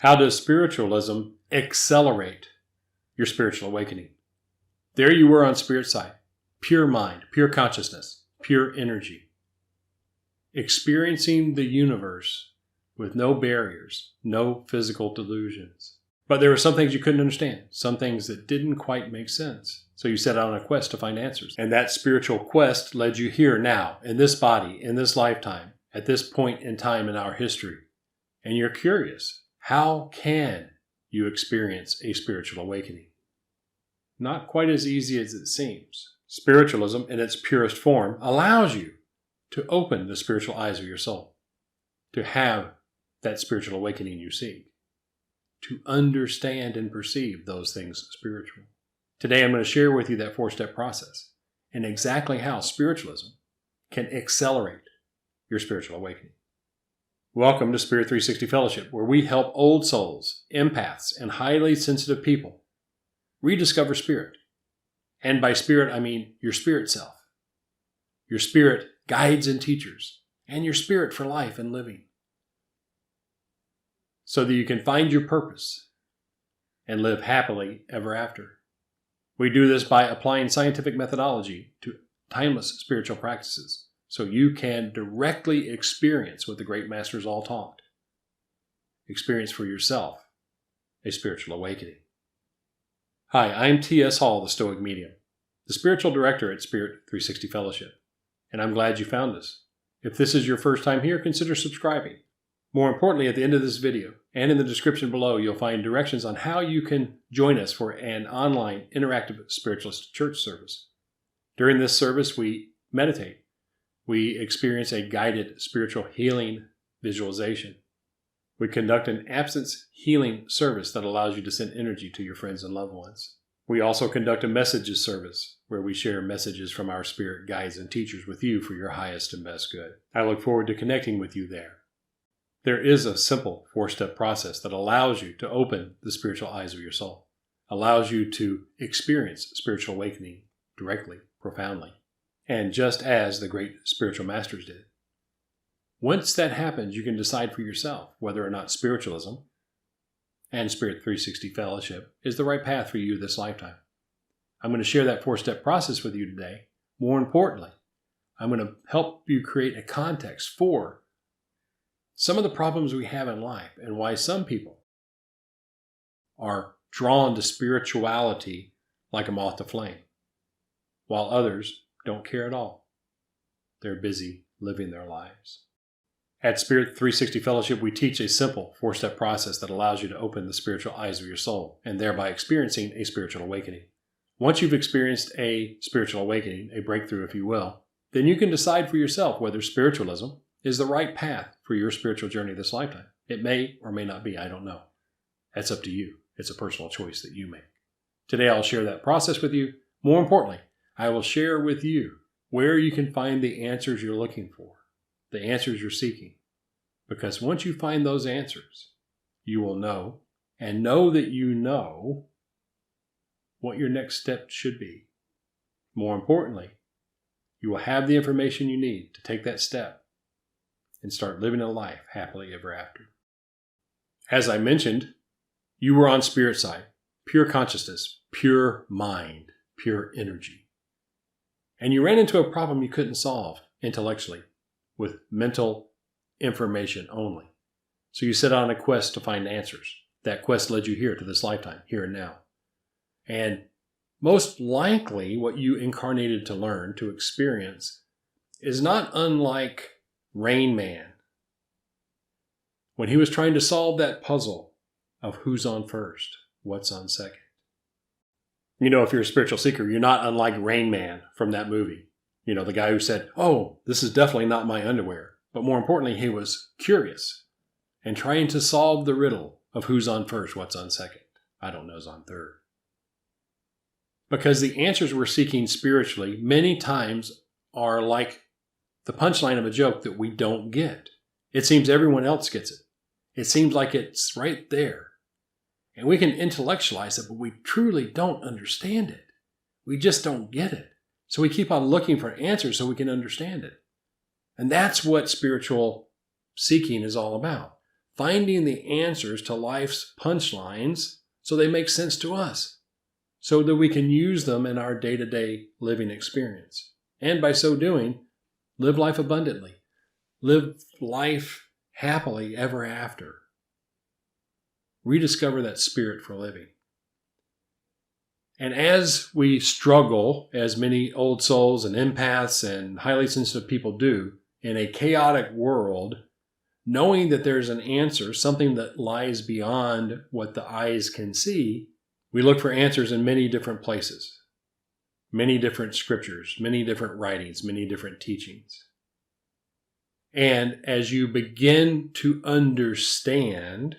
How does spiritualism accelerate your spiritual awakening? There you were on spirit side, pure mind, pure consciousness, pure energy, experiencing the universe with no barriers, no physical delusions. But there were some things you couldn't understand, some things that didn't quite make sense. So you set out on a quest to find answers. And that spiritual quest led you here now, in this body, in this lifetime, at this point in time in our history. And you're curious, how can you experience a spiritual awakening? Not quite as easy as it seems. Spiritualism, in its purest form, allows you to open the spiritual eyes of your soul, to have that spiritual awakening you seek, to understand and perceive those things spiritual. Today I'm going to share with you that 4-step process and exactly how spiritualism can accelerate your spiritual awakening. Welcome to Spirit360 Fellowship, where we help old souls, empaths, and highly sensitive people rediscover spirit. And by spirit, I mean your spirit self, your spirit guides and teachers, and your spirit for life and living, so that you can find your purpose and live happily ever after. We do this by applying scientific methodology to timeless spiritual practices, so you can directly experience what the great masters all taught. Experience for yourself a spiritual awakening. Hi, I'm T.S. Hall, the Stoic Medium, the spiritual director at Spirit360 Fellowship, and I'm glad you found us. If this is your first time here, consider subscribing. More importantly, at the end of this video and in the description below, you'll find directions on how you can join us for an online interactive spiritualist church service. During this service, we meditate. We experience a guided spiritual healing visualization. We conduct an absence healing service that allows you to send energy to your friends and loved ones. We also conduct a messages service where we share messages from our spirit guides and teachers with you for your highest and best good. I look forward to connecting with you there. There is a simple 4-step process that allows you to open the spiritual eyes of your soul, allows you to experience spiritual awakening directly, profoundly, and just as the great spiritual masters did. Once that happens, you can decide for yourself whether or not spiritualism and Spirit360 Fellowship is the right path for you this lifetime. I'm going to share that 4-step process with you today. More importantly, I'm going to help you create a context for some of the problems we have in life and why some people are drawn to spirituality like a moth to flame, while others don't care at all. They're busy living their lives. At Spirit360 Fellowship, we teach a simple 4-step process that allows you to open the spiritual eyes of your soul and thereby experiencing a spiritual awakening. Once you've experienced a spiritual awakening, a breakthrough if you will, then you can decide for yourself whether spiritualism is the right path for your spiritual journey this lifetime. It may or may not be, I don't know. That's up to you. It's a personal choice that you make. Today I'll share that process with you. More importantly, I will share with you where you can find the answers you're looking for, the answers you're seeking. Because once you find those answers, you will know, and know that you know, what your next step should be. More importantly, you will have the information you need to take that step and start living a life happily ever after. As I mentioned, you were on spirit side, pure consciousness, pure mind, pure energy. And you ran into a problem you couldn't solve intellectually with mental information only. So you set on a quest to find answers. That quest led you here to this lifetime, here and now. And most likely what you incarnated to learn, to experience, is not unlike Rain Man, when he was trying to solve that puzzle of who's on first, what's on second. You know, if you're a spiritual seeker, you're not unlike Rain Man from that movie. You know, the guy who said, oh, this is definitely not my underwear. But more importantly, he was curious and trying to solve the riddle of who's on first, what's on second. I don't know who's on third. Because the answers we're seeking spiritually many times are like the punchline of a joke that we don't get. It seems everyone else gets it. It seems like it's right there. And we can intellectualize it, but we truly don't understand it. We just don't get it. So we keep on looking for answers so we can understand it. And that's what spiritual seeking is all about. finding the answers to life's punchlines so they make sense to us, so that we can use them in our day-to-day living experience. And by so doing, live life abundantly. Live life happily ever after. Rediscover that spirit for living. And as we struggle, as many old souls and empaths and highly sensitive people do, in a chaotic world, knowing that there's an answer, something that lies beyond what the eyes can see, we look for answers in many different places, many different scriptures, many different writings, many different teachings. And as you begin to understand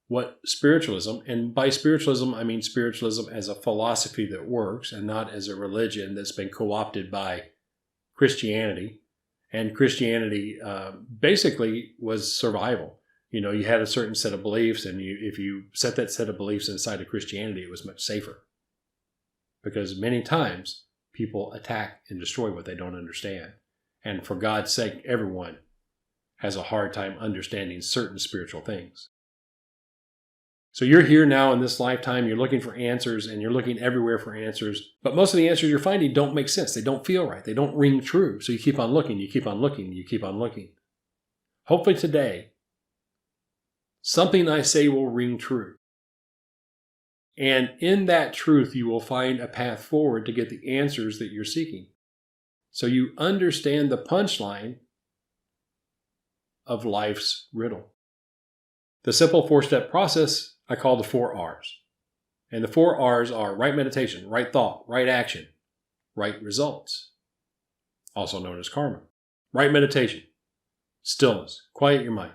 what spiritualism, and by spiritualism, I mean spiritualism as a philosophy that works and not as a religion that's been co-opted by Christianity. And Christianity basically was survival. You know, you had a certain set of beliefs, and if you set that set of beliefs inside of Christianity, it was much safer. Because many times people attack and destroy what they don't understand. And for God's sake, everyone has a hard time understanding certain spiritual things. So you're here now in this lifetime, you're looking for answers, and you're looking everywhere for answers. But most of the answers you're finding don't make sense. They don't feel right. They don't ring true. So you keep on looking, you keep on looking, you keep on looking. Hopefully today, something I say will ring true. And in that truth, you will find a path forward to get the answers that you're seeking. So you understand the punchline of life's riddle. The simple 4-step process I call the 4 R's. And the 4 R's are right meditation, right thought, right action, right results, also known as karma. Right meditation, stillness, quiet your mind.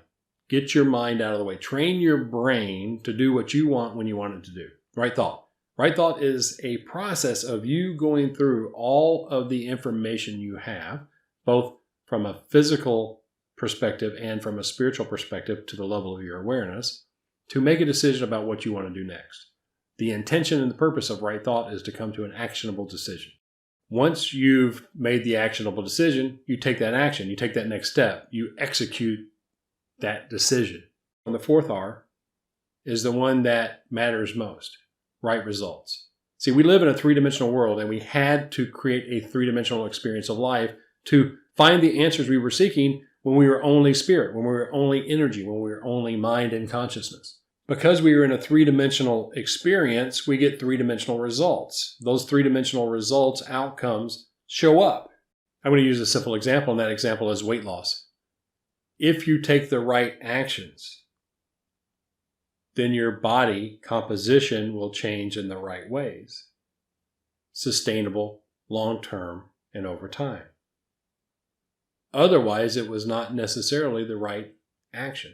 Get your mind out of the way. Train your brain to do what you want when you want it to do. Right thought. Right thought is a process of you going through all of the information you have, both from a physical perspective and from a spiritual perspective to the level of your awareness, to make a decision about what you want to do next. The intention and the purpose of right thought is to come to an actionable decision. Once you've made the actionable decision, you take that action, you take that next step, you execute that decision. And the 4th R is the one that matters most, right results. See, we live in a 3-dimensional world, and we had to create a 3-dimensional experience of life to find the answers we were seeking when we were only spirit, when we were only energy, when we were only mind and consciousness. Because we were in a 3-dimensional experience, we get 3-dimensional results. Those 3-dimensional results, outcomes, show up. I'm going to use a simple example, and that example is weight loss. If you take the right actions, then your body composition will change in the right ways. Sustainable, long-term, and over time. Otherwise, it was not necessarily the right action.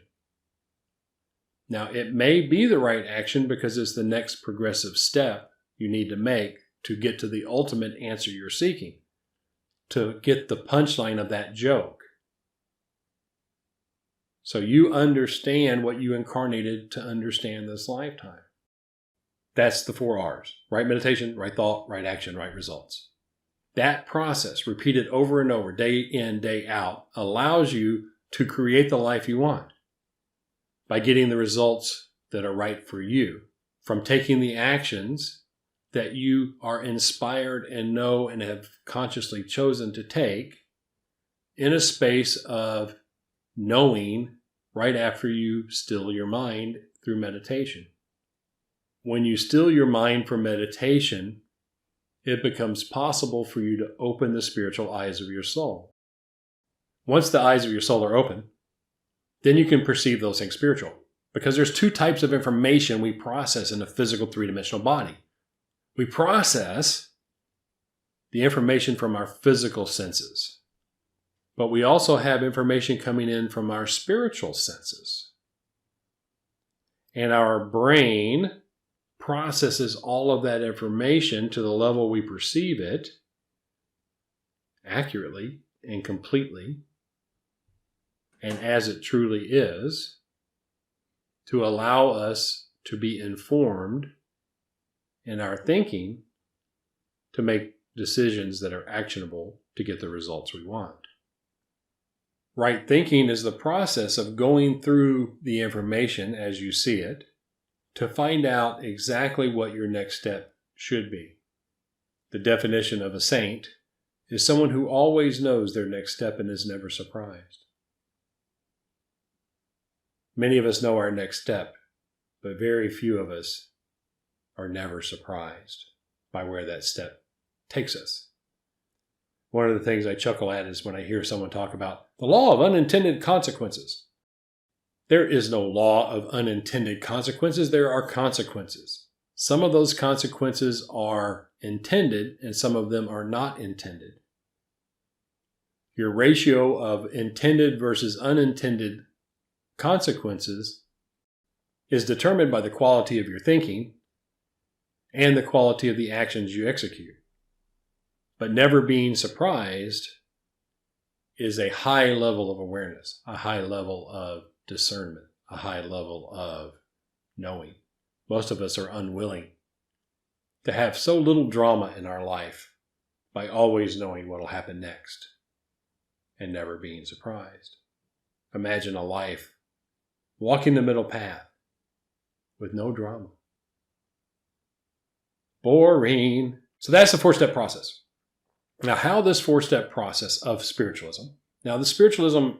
Now, it may be the right action because it's the next progressive step you need to make to get to the ultimate answer you're seeking, to get the punchline of that joke. So you understand what you incarnated to understand this lifetime. That's the 4 R's. Right meditation, right thought, right action, right results. That process, repeated over and over, day in, day out, allows you to create the life you want by getting the results that are right for you, from taking the actions that you are inspired and know and have consciously chosen to take in a space of knowing right after you still your mind through meditation. When you still your mind for meditation, it becomes possible for you to open the spiritual eyes of your soul. Once the eyes of your soul are open, then you can perceive those things spiritual. Because there's 2 types of information we process in a physical 3-dimensional body. We process the information from our physical senses, but we also have information coming in from our spiritual senses. And our brain processes all of that information to the level we perceive it accurately and completely and as it truly is, to allow us to be informed in our thinking to make decisions that are actionable to get the results we want. Right thinking is the process of going through the information as you see it to find out exactly what your next step should be. The definition of a saint is someone who always knows their next step and is never surprised. Many of us know our next step, but very few of us are never surprised by where that step takes us. One of the things I chuckle at is when I hear someone talk about the law of unintended consequences. There is no law of unintended consequences. There are consequences. Some of those consequences are intended and some of them are not intended. Your ratio of intended versus unintended consequences is determined by the quality of your thinking and the quality of the actions you execute. But never being surprised is a high level of awareness, a high level of discernment, a high level of knowing. Most of us are unwilling to have so little drama in our life by always knowing what will happen next and never being surprised. Imagine a life walking the middle path with no drama. Boring. So that's the 4-step process. Now, how this 4-step process of spiritualism, now the spiritualism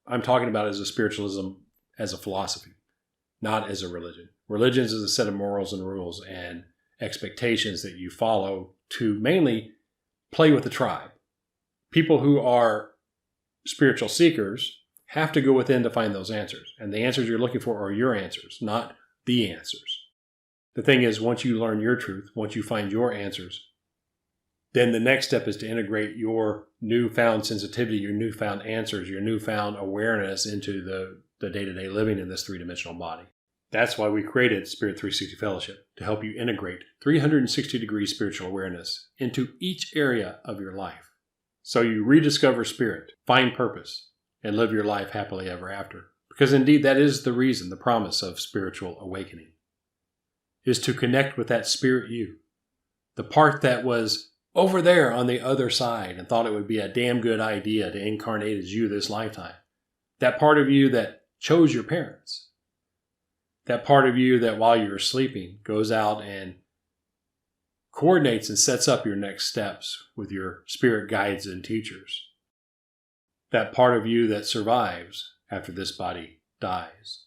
I'm talking about is a spiritualism as a philosophy, not as a religion. Religions is a set of morals and rules and expectations that you follow to mainly play with the tribe. People who are spiritual seekers have to go within to find those answers. And the answers you're looking for are your answers, not the answers. The thing is, once you learn your truth, once you find your answers, then the next step is to integrate your newfound sensitivity, your newfound answers, your newfound awareness into the day-to-day living in this three-dimensional body. That's why we created Spirit360 Fellowship, to help you integrate 360-degree spiritual awareness into each area of your life. So you rediscover spirit, find purpose, and live your life happily ever after. Because indeed that is the reason, the promise of spiritual awakening, is to connect with that spirit you, the part that was over there on the other side and thought it would be a damn good idea to incarnate as you this lifetime. That part of you that chose your parents. That part of you that while you're sleeping goes out and coordinates and sets up your next steps with your spirit guides and teachers. That part of you that survives after this body dies.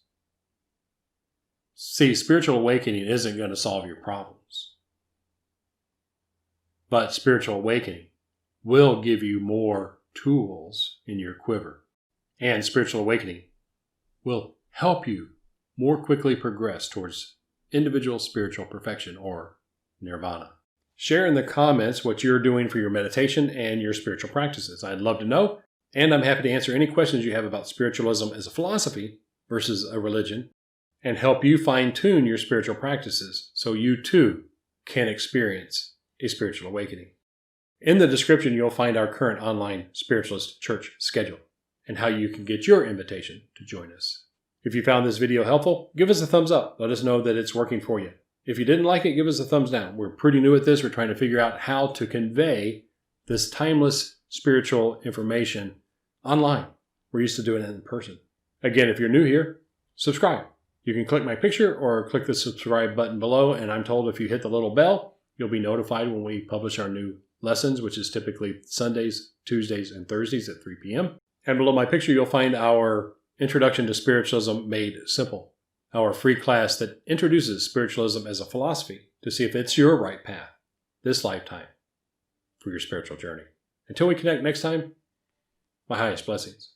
See, spiritual awakening isn't going to solve your problems. But spiritual awakening will give you more tools in your quiver. And spiritual awakening will help you more quickly progress towards individual spiritual perfection or nirvana. Share in the comments what you're doing for your meditation and your spiritual practices. I'd love to know, and I'm happy to answer any questions you have about spiritualism as a philosophy versus a religion, and help you fine-tune your spiritual practices so you too can experience a spiritual awakening. In the description, you'll find our current online Spiritualist church schedule and how you can get your invitation to join us. If you found this video helpful, give us a thumbs up. Let us know that it's working for you. If you didn't like it, give us a thumbs down. We're pretty new at this. We're trying to figure out how to convey this timeless spiritual information online. We're used to doing it in person. Again, if you're new here, subscribe. You can click my picture or click the subscribe button below, and I'm told if you hit the little bell, you'll be notified when we publish our new lessons, which is typically Sundays, Tuesdays, and Thursdays at 3 p.m. And below my picture, you'll find our Introduction to Spiritualism Made Simple, our free class that introduces spiritualism as a philosophy to see if it's your right path this lifetime for your spiritual journey. Until we connect next time, my highest blessings.